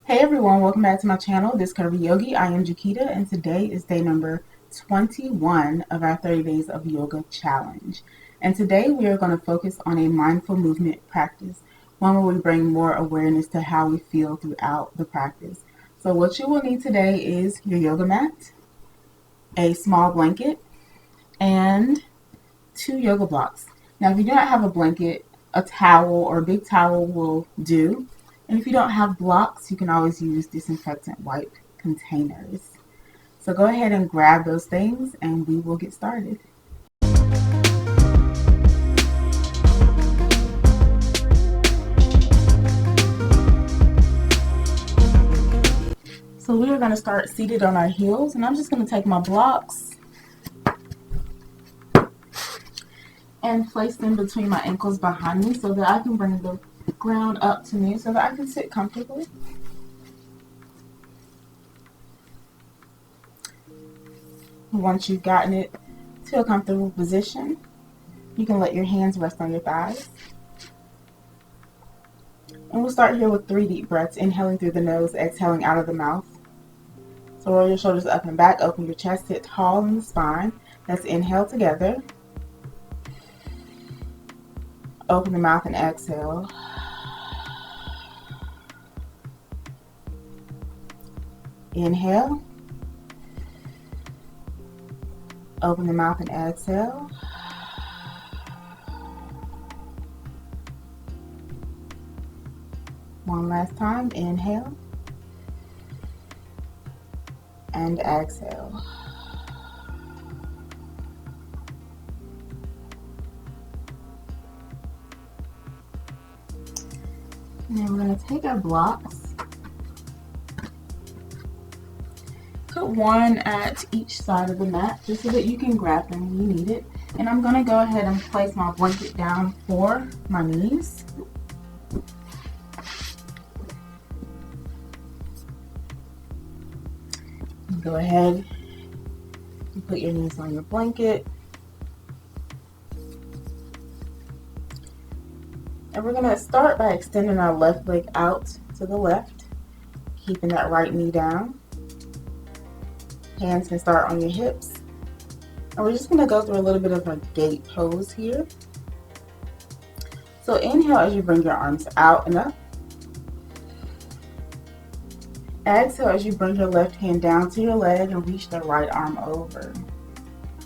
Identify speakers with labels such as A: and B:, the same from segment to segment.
A: Hey everyone, welcome back to my channel, This Curvi Yogi. I am Jakita, and today is day number 21 of our 30 Days of Yoga Challenge. And today we are going to focus on a mindful movement practice, one where we bring more awareness to how we feel throughout the practice. So what you will need today is your yoga mat, a small blanket, and 2 yoga blocks. Now if you do not have a blanket, a towel or a big towel will do. And if you don't have blocks, you can always use disinfectant wipe containers. So go ahead and grab those things and we will get started. So we are going to start seated on our heels, and I'm just going to take my blocks and place them between my ankles behind me so that I can bring the ground up to me so that I can sit comfortably. Once you've gotten it to a comfortable position, you can let your hands rest on your thighs. And we'll start here with 3 deep breaths, inhaling through the nose, exhaling out of the mouth. So roll your shoulders up and back, open your chest, sit tall in the spine. Let's inhale together. Open the mouth and exhale. Inhale. Open the mouth and exhale. One last time. Inhale. And exhale. And then we're going to take our blocks, put one at each side of the mat just so that you can grab them when you need it. And I'm going to go ahead and place my blanket down for my knees. Go ahead and put your knees on your blanket. And we're going to start by extending our left leg out to the left, keeping that right knee down. Hands can start on your hips. And we're just going to go through a little bit of a gate pose here. So inhale as you bring your arms out and up. Exhale as you bring your left hand down to your leg and reach the right arm over.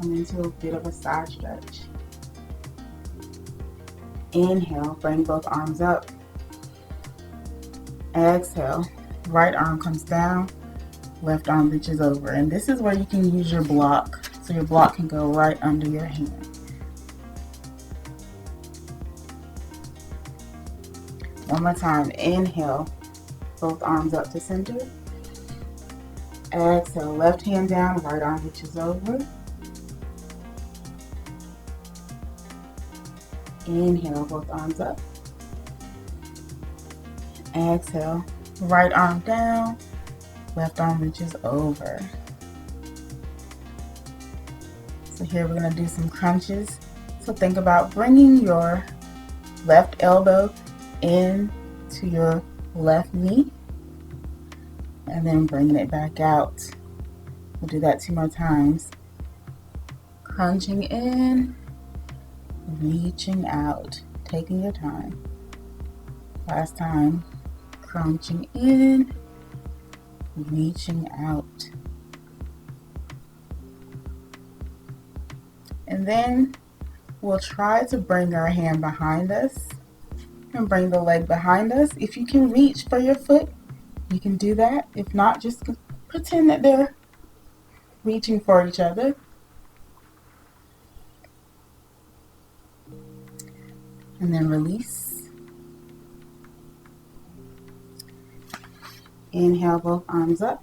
A: Come into a bit of a side stretch. Inhale, bring both arms up. Exhale, right arm comes down, left arm reaches over. And this is where you can use your block, so your block can go right under your hand. One more time, inhale, both arms up to center. Exhale, left hand down, right arm reaches over. Inhale, both arms up. Exhale, right arm down, left arm reaches over. So here we're going to do some crunches. So think about bringing your left elbow in to your left knee and then bringing it back out. We'll do that 2 more times. Crunching in, reaching out, taking your time. Last time, crunching in, reaching out. And then we'll try to bring our hand behind us and bring the leg behind us. If you can reach for your foot, you can do that. If not, just pretend that they're reaching for each other. And then release. Inhale, both arms up.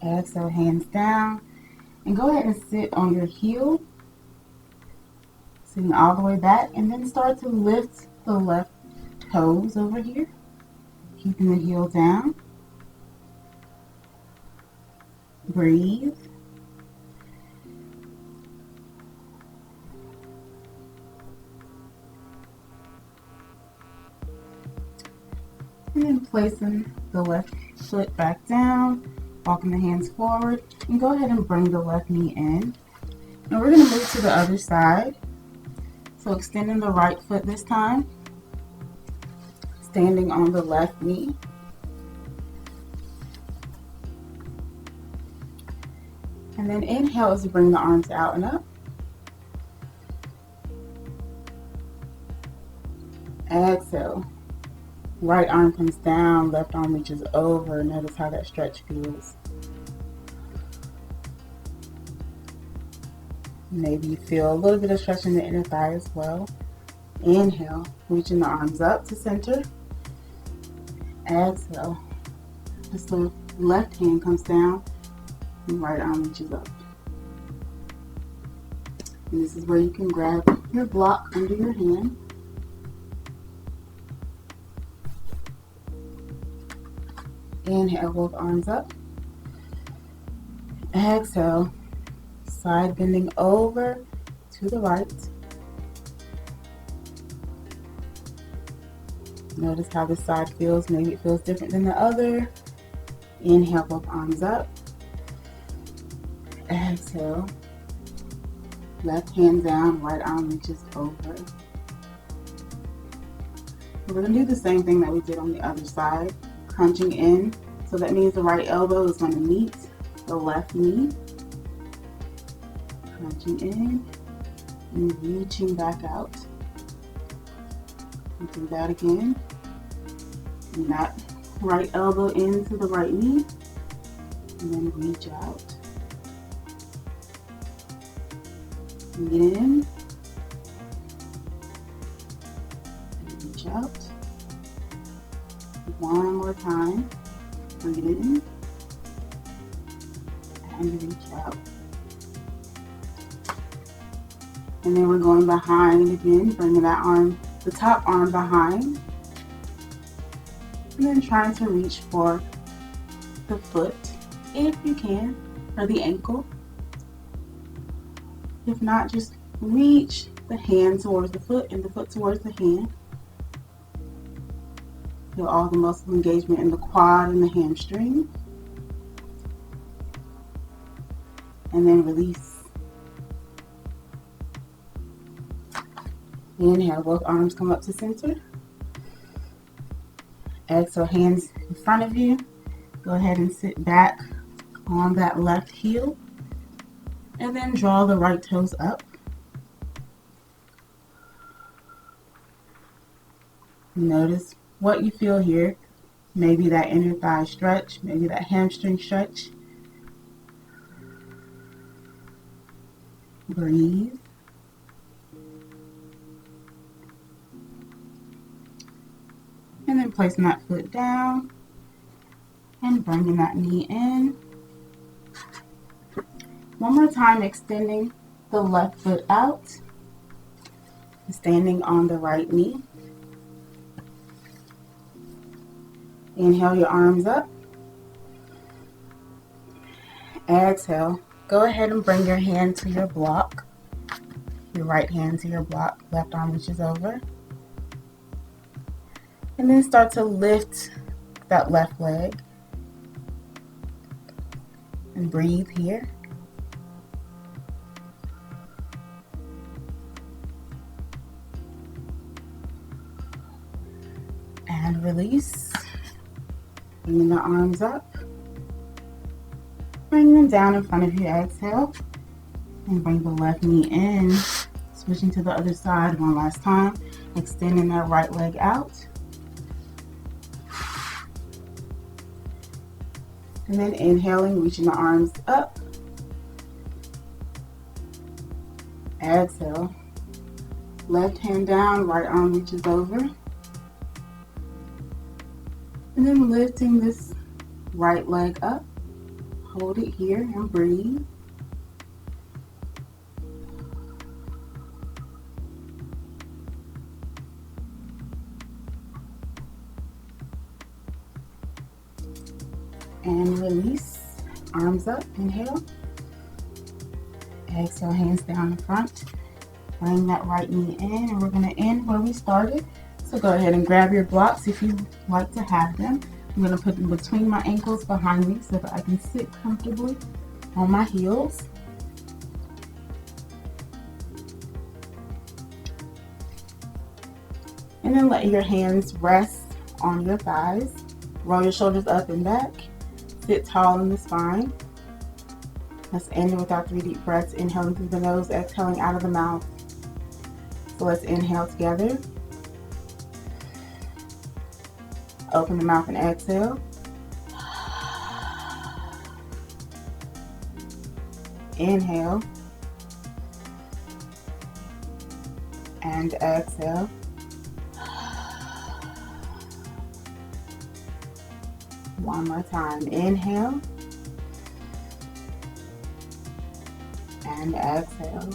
A: Exhale, hands down. And go ahead and sit on your heel, sitting all the way back, and then start to lift the left toes over here, keeping the heel down. Breathe. And then placing the left foot back down, walking the hands forward, and go ahead and bring the left knee in. And we're going to move to the other side. So extending the right foot this time, standing on the left knee. And then inhale as you bring the arms out and up. Exhale. Right arm comes down, left arm reaches over. Notice how that stretch feels. Maybe you feel a little bit of stretch in the inner thigh as well. Inhale, reaching the arms up to center. Exhale. As the left hand comes down, and right arm reaches up. And this is where you can grab your block under your hand. Inhale, both arms up. Exhale, side bending over to the right. Notice how this side feels. Maybe it feels different than the other. Inhale, both arms up. Exhale, left hand down, right arm reaches over. We're going to do the same thing that we did on the other side. Crunching in, so that means the right elbow is going to meet the left knee. Crunching in and reaching back out. And do that again. And that right elbow into the right knee, and then reach out. In and reach out. One more time. Breathe in and reach out. And then we're going behind again, bringing that arm, the top arm behind. And then trying to reach for the foot, if you can, or the ankle. If not, just reach the hand towards the foot and the foot towards the hand. Feel all the muscle engagement in the quad and the hamstring. And then release. Inhale, both arms come up to center. Exhale, hands in front of you. Go ahead and sit back on that left heel. And then draw the right toes up. Notice what you feel here. Maybe that inner thigh stretch, maybe that hamstring stretch. Breathe. And then placing that foot down and bringing that knee in. One more time, extending the left foot out, standing on the right knee. Inhale your arms up. Exhale. Go ahead and bring your hand to your block. Your right hand to your block. Left arm reaches over. And then start to lift that left leg. And breathe here. And release. Bringing the arms up. Bring them down in front of you. Exhale. And bring the left knee in. Switching to the other side one last time. Extending that right leg out. And then inhaling, reaching the arms up. Exhale. Left hand down, right arm reaches over. And then lifting this right leg up. Hold it here and breathe. And release. Arms up. Inhale. Exhale, hands down in front. Bring that right knee in, and we're going to end where we started. So go ahead and grab your blocks if you like to have them. I'm going to put them between my ankles behind me so that I can sit comfortably on my heels. And then let your hands rest on your thighs. Roll your shoulders up and back. Sit tall in the spine. Let's end with our 3 deep breaths. Inhaling through the nose, exhaling out of the mouth. So let's inhale together. Open the mouth and exhale. Inhale. And exhale. One more time. Inhale. And exhale.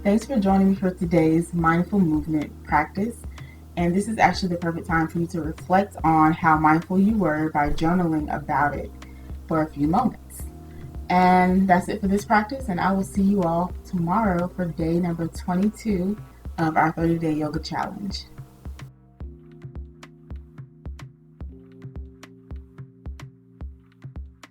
A: Thanks for joining me for today's mindful movement practice. And this is actually the perfect time for you to reflect on how mindful you were by journaling about it for a few moments. And that's it for this practice. And I will see you all tomorrow for day number 22 of our 30-day yoga challenge.